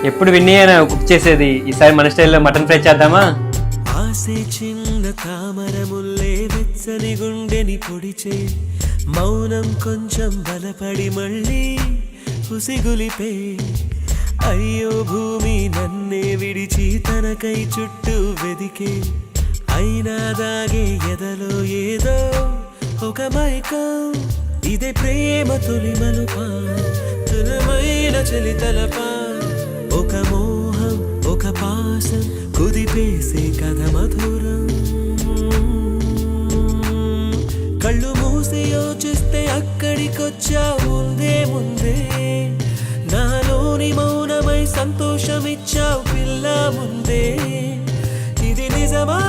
ఎప్పుడు విన్నయ్య కుక్ చేసేది, ఈసారి మన స్టైల్లో మటన్ ఫ్రై చేద్దామా? ఆసే చిన్న తామర ముల్లే వెచ్చని గుండెని పొడిచే, మౌనం కొంచెం బలపడి మళ్ళీ ఉసిగులిపే. అయ్యో భూమి నన్నే విడిచి తనకై చుట్టూ వెదికే, అయినా దాగే ఎదలో ఏదో ఒక మైకం. ఇదే ప్రేమ తొలి మలుపా, తులమైన చలి తలపా, ఒక మోహం ఒక పాసం కుదిపేసే కథ మధురం. కళ్ళు మూసి యోచిస్తే అక్కడికొచ్చావు ముందే ముందే, నాలోని మౌనమై సంతోషమిచ్చావు పిల్ల ముందే. ఇది నిజమా